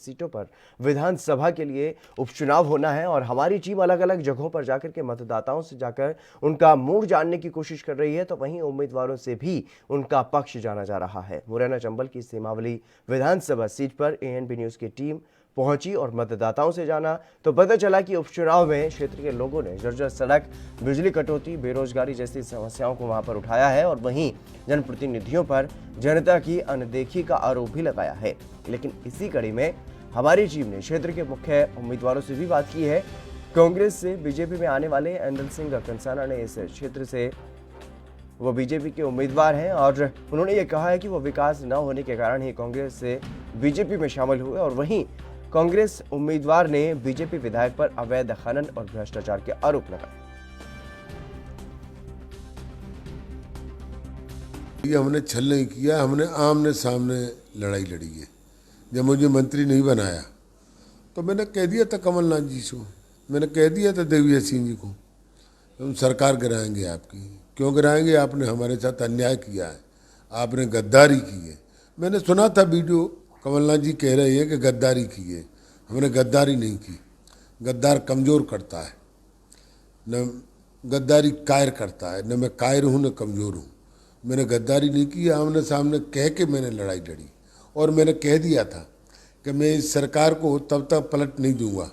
सीटों पर विधानसभा के लिए उपचुनाव होना है और हमारी टीम अलग अलग जगहों पर जाकर के मतदाताओं से जाकर उनका मूड जानने की कोशिश कर रही है, तो वहीं उम्मीदवारों से भी उनका पक्ष जाना जा रहा है। मुरैना चंबल की सीमावली विधानसभा सीट पर एएनबी न्यूज की टीम पहुंची और मतदाताओं से जाना तो पता चला कि उपचुनाव में क्षेत्र के लोगों ने जर्जर सड़क, बिजली कटौती, बेरोजगारी जैसी समस्याओं को वहां पर उठाया है और वहीं जनप्रतिनिधियों पर जनता की अनदेखी का आरोप भी लगाया है। लेकिन इसी कड़ी में हमारी टीम ने क्षेत्र के मुख्य उम्मीदवारों से भी बात की है। कांग्रेस से बीजेपी में आने वाले एंदल सिंह कंसाना ने इस क्षेत्र से वो बीजेपी के उम्मीदवार हैं और उन्होंने ये कहा है कि वो विकास न होने के कारण ही कांग्रेस से बीजेपी में शामिल हुए और वहीं कांग्रेस उम्मीदवार ने बीजेपी विधायक पर अवैध खनन और भ्रष्टाचार के आरोप लगाए। ये हमने छल नहीं किया, हमने आमने सामने लड़ाई लड़ी है। जब मुझे मंत्री नहीं बनाया तो मैंने कह दिया था कमलनाथ जी को, मैंने कह दिया था देवी सिंह जी को, हम सरकार गिराएंगे आपकी। क्यों गिराएंगे? आपने हमारे साथ अन्याय किया है, आपने गद्दारी की है। मैंने सुना था वीडियो, कमलनाथ जी कह रहे हैं कि गद्दारी की है। हमने गद्दारी नहीं की। गद्दार कमज़ोर करता है, न गद्दारी कायर करता है, न मैं कायर हूँ न कमज़ोर हूँ। मैंने गद्दारी नहीं की, आमने सामने कह के मैंने लड़ाई लड़ी और मैंने कह दिया था कि मैं इस सरकार को तब तक पलट नहीं दूंगा,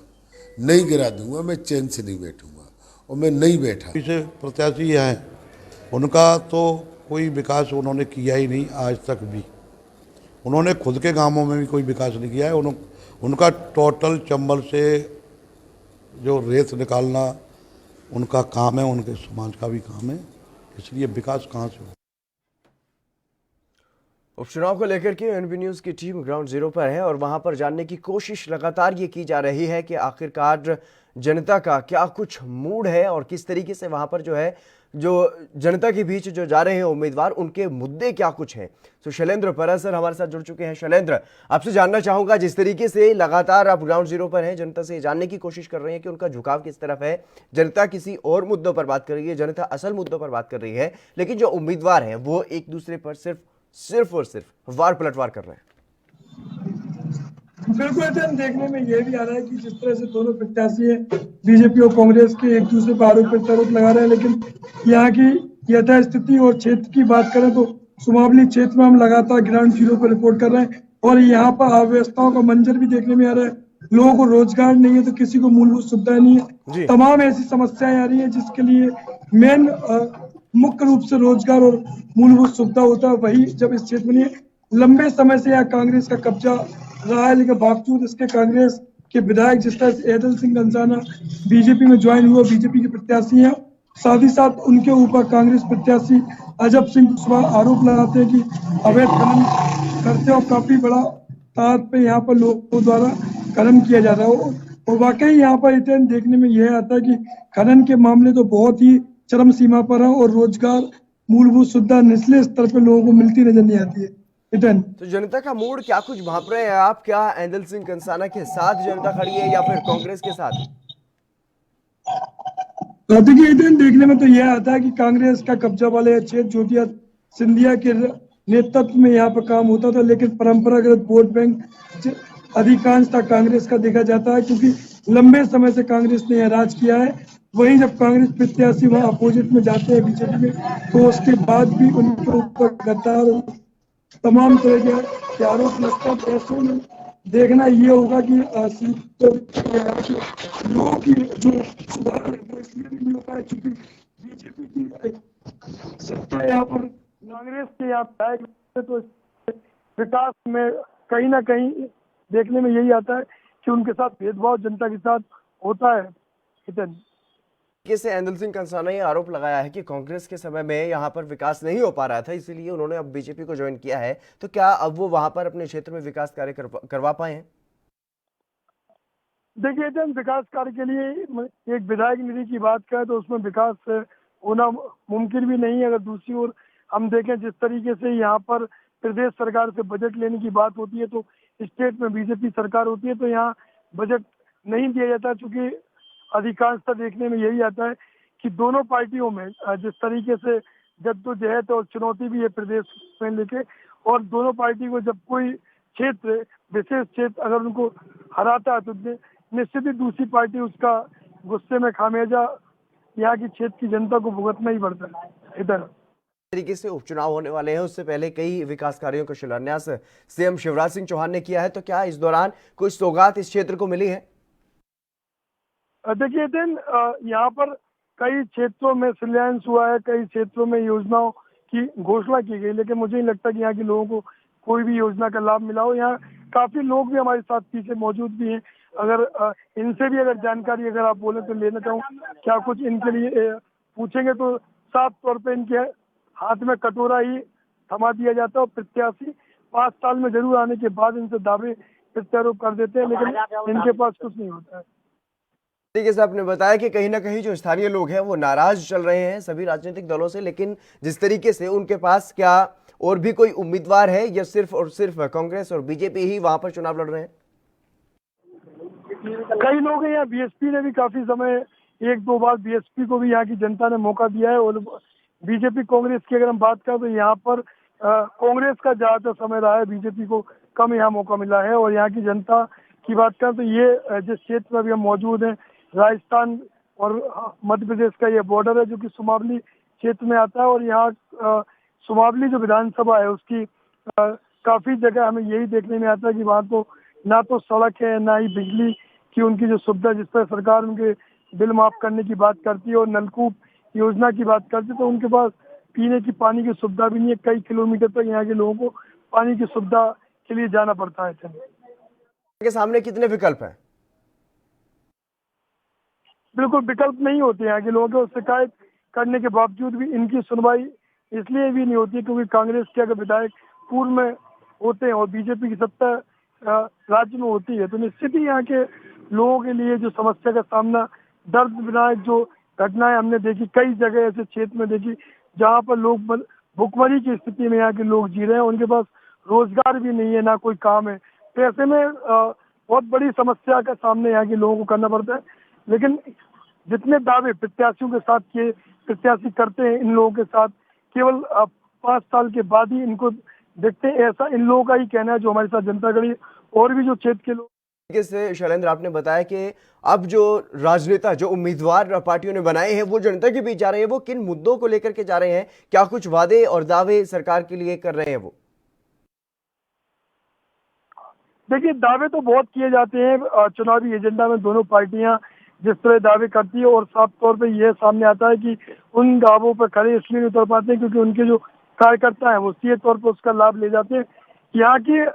नहीं गिरा दूंगा, मैं चैन से नहीं बैठूंगा और मैं नहीं बैठा। पीछे प्रत्याशी हैं, उनका तो कोई विकास उन्होंने किया ही नहीं आज तक भी। उन्होंने खुद के गांवों में भी कोई विकास नहीं किया है। उनका टोटल चंबल से जो रेत निकालना उनका काम है, उनके समाज का भी काम है, इसलिए विकास कहाँ से हो। उपचुनाव को लेकर के एएनबी न्यूज की टीम ग्राउंड जीरो पर है और वहां पर जानने की कोशिश लगातार ये की जा रही है कि आखिरकार जनता का क्या कुछ मूड है और किस तरीके से वहां पर जो जनता के बीच जो जा रहे हैं उम्मीदवार, उनके मुद्दे क्या कुछ हैं। तो शैलेंद्र परासर हमारे साथ जुड़ चुके हैं। शैलेंद्र, आपसे जानना चाहूंगा, जिस तरीके से लगातार आप ग्राउंड जीरो पर हैं, जनता से जानने की कोशिश कर रहे हैं कि उनका झुकाव किस तरफ है। जनता किसी और मुद्दों पर बात कर रही है, जनता असल मुद्दों पर बात कर रही है, लेकिन जो उम्मीदवार हैं वो एक दूसरे पर सिर्फ और सिर्फ वार पलटवार कर रहे हैं। बिल्कुल, देखने में यह भी आ रहा है कि जिस तरह से दोनों प्रत्याशी बीजेपी और कांग्रेस के एक दूसरे पर आरोप प्रत्यारोप लगा रहे हैं, लेकिन यहाँ की यथास्थिति और क्षेत्र की बात करें तो सुमावली क्षेत्र में हम लगातार ग्राउंड जीरो पर रिपोर्ट कर रहे हैं और यहाँ पर अव्यवस्थाओं का मंजर भी देखने में आ रहा है। लोगों को रोजगार नहीं है तो किसी को मूलभूत सुविधाएं नहीं है, तमाम ऐसी समस्याएं आ रही है जिसके लिए मेन मुख्य रूप से रोजगार और मूलभूत सुविधा होता है। वही जब इस क्षेत्र में लंबे समय से यहाँ कांग्रेस का कब्जा रहा है, लेकिन बावजूद इसके कांग्रेस के विधायक जिस तरह से एंदल सिंह कंसाना बीजेपी में ज्वाइन हुआ, बीजेपी के प्रत्याशी हैं, साथ ही साथ उनके ऊपर कांग्रेस प्रत्याशी अजब सिंह कुशवाहा आरोप लगाते हैं कि अवैध खनन करते और काफी बड़ा तादाद पे यहाँ पर लोगों द्वारा खनन किया जा रहा है। और वाकई यहाँ पर इतने देखने में यह आता है कि खनन के मामले तो बहुत ही चरम सीमा पर है और रोजगार मूलभूत सुविधा निचले स्तर पर लोगों को मिलती नजर नहीं आती है। तो जनता का मूड क्या कुछ भांप रहे हैं आप? क्या एंदल सिंह कंसाना के साथ जनता खड़ी है या फिर कांग्रेस के साथ? देखिए, देखने में तो यह आता है कि कांग्रेस का कब्जा वाले क्षेत्र ज्योतिया सिंधिया के नेतृत्व में यहाँ पर काम होता था, लेकिन परंपरागत वोट बैंक अधिकांशतः कांग्रेस का देखा जाता है, क्योंकि लंबे समय से कांग्रेस ने यह राज किया है। वहीं जब कांग्रेस प्रत्याशी वहां अपोजिट में जाते हैं बीजेपी में, तो उसके बाद भी उनके ऊपर गद्दार तमाम तरह के आरोप लगता है। ऐसे में देखना ये होगा कि लोगों की जो सुधार है वो इसलिए नहीं हो पाए क्योंकि बीजेपी की सत्ता यहाँ पर कांग्रेस के यहाँ तो विकास में कहीं ना कहीं देखने में यही आता है कि उनके साथ भेदभाव जनता के साथ होता है। से एंदल सिंह कंसाना ने आरोप लगाया है कि कांग्रेस के समय में यहां पर विकास नहीं हो पा रहा था, इसीलिए उन्होंने अब बीजेपी को ज्वाइन किया है। तो क्या अब वो वहां पर अपने क्षेत्र में विकास कार्य करवा पाए हैं? देखिए, विकास कार्य के लिए एक विधायक निधि की बात करें तो उसमें विकास होना मुमकिन भी नहीं है। अगर दूसरी ओर हम देखें जिस तरीके से यहाँ पर प्रदेश सरकार से बजट लेने की बात होती है तो स्टेट में बीजेपी सरकार होती है तो यहाँ बजट नहीं दिया जाता, चूंकि अधिकांशतः देखने में यही आता है कि दोनों पार्टियों में जिस तरीके से जद्दोजहद और चुनौती भी है प्रदेश में लेके, और दोनों पार्टी को जब कोई क्षेत्र विशेष क्षेत्र अगर उनको हराता है तो निश्चित ही दूसरी पार्टी उसका गुस्से में खामियाजा यहाँ की क्षेत्र की जनता को भुगतना ही पड़ता है। इधर तरीके से उपचुनाव होने वाले हैं, उससे पहले कई विकास कार्यों का शिलान्यास सीएम शिवराज सिंह चौहान ने किया है, तो क्या इस दौरान कोई सौगात इस क्षेत्र को मिली है? देखिए दिन यहाँ पर कई क्षेत्रों में शिलान्यास हुआ है, कई क्षेत्रों में योजनाओं की घोषणा की गई, लेकिन मुझे नहीं लगता कि यहाँ के लोगों को कोई भी योजना का लाभ मिला हो। यहाँ काफी लोग भी हमारे साथ पीछे मौजूद भी हैं। अगर इनसे भी अगर जानकारी अगर आप बोले तो लेना चाहूँ, क्या कुछ इनके लिए पूछेंगे तो साफ तौर पे इनके हाथ में कटोरा ही थमा दिया जाता है और प्रत्याशी 5 साल में जरूर आने के बाद इनसे दावे प्रत्यारोप कर देते हैं, लेकिन इनके पास कुछ नहीं होता है। तरीके से आपने बताया कि कहीं ना कहीं जो स्थानीय लोग हैं वो नाराज चल रहे हैं सभी राजनीतिक दलों से, लेकिन जिस तरीके से उनके पास क्या और भी कोई उम्मीदवार है या सिर्फ और सिर्फ कांग्रेस और बीजेपी ही वहां पर चुनाव लड़ रहे हैं? कई लोग हैं यहाँ, बीएसपी ने भी काफी समय 1-2 बार बीएसपी को भी यहाँ की जनता ने मौका दिया है, और बीजेपी कांग्रेस की अगर हम बात करें तो यहाँ पर कांग्रेस का ज्यादातर समय रहा है, बीजेपी को कम यहाँ मौका मिला है। और यहाँ की जनता की बात करें तो ये जिस क्षेत्र में भी हम मौजूद हैं, राजस्थान और मध्य प्रदेश का ये बॉर्डर है जो कि सुमावली क्षेत्र में आता है, और यहाँ सुमावली जो विधानसभा है उसकी काफी जगह हमें यही देखने में आता है कि वहाँ तो ना तो सड़क है ना ही बिजली की उनकी जो सुविधा, जिस पर सरकार उनके बिल माफ करने की बात करती है और नलकूप योजना की बात करती है, तो उनके पास पीने की पानी की सुविधा भी नहीं है। कई किलोमीटर तक यहाँ के लोगों को पानी की सुविधा के लिए जाना पड़ता है। के सामने कितने विकल्प हैं? बिल्कुल विकल्प नहीं होते यहाँ के लोगों को, शिकायत करने के बावजूद भी इनकी सुनवाई इसलिए भी नहीं होती क्योंकि कांग्रेस के अगर विधायक पूर्व में होते हैं और बीजेपी की सत्ता राज्य में होती है, तो निश्चित ही यहाँ के लोगों के लिए जो समस्या का सामना, दर्द विनायक जो घटनाएं हमने देखी, कई जगह ऐसे क्षेत्र में देखी जहाँ पर लोग भुखमरी की स्थिति में यहाँ के लोग जी रहे हैं, उनके पास रोजगार भी नहीं है, ना कोई काम है। तो ऐसे में बहुत बड़ी समस्या का सामने यहाँ के लोगों को करना पड़ता है। लेकिन जितने दावे प्रत्याशियों के साथ किए प्रत्याशी करते हैं, इन लोगों के साथ केवल 5 साल के बाद ही इनको देखते हैं, ऐसा इन लोगों का ही कहना है जो हमारे साथ जनता खड़ी। और भी जो क्षेत्र के लोग से शैलेंद्र, आपने बताया कि अब जो राजनेता, जो उम्मीदवार पार्टियों ने बनाए हैं वो जनता के बीच जा रहे हैं, वो किन मुद्दों को लेकर के जा रहे हैं? क्या कुछ वादे और दावे सरकार के लिए कर रहे हैं वो? देखिए दावे तो बहुत किए जाते हैं चुनावी एजेंडा में, दोनों पार्टियां जिस तरह दावे करती है, और साफ तौर पे यह सामने आता है कि उन दावों पर खड़े इसलिए नहीं उतर पाते हैं क्योंकि उनके जो कार्यकर्ता हैं वो सीधे तौर पर उसका लाभ ले जाते हैं। यहाँ की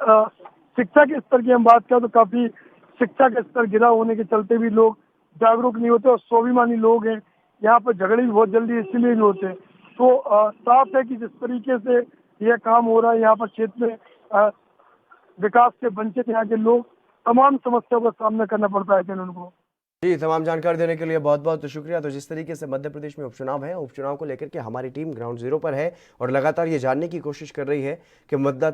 शिक्षा के स्तर की हम बात करें तो काफी शिक्षा का स्तर गिरा होने के चलते भी लोग जागरूक नहीं होते और स्वाभिमानी लोग हैं। यहाँ पर झगड़े भी बहुत जल्दी इसलिए भी होते हैं। तो साफ है कि जिस तरीके से यह काम हो रहा है यहाँ पर क्षेत्र में विकास से वंचित यहाँ के लोग तमाम समस्याओं का सामना करना पड़ता है उनको। जी, तमाम जानकारी देने के लिए बहुत बहुत शुक्रिया। तो जिस तरीके से मध्य प्रदेश में उपचुनाव है, उपचुनाव को लेकर के हमारी टीम ग्राउंड जीरो पर है और लगातार ये जानने की कोशिश कर रही है कि मतदाता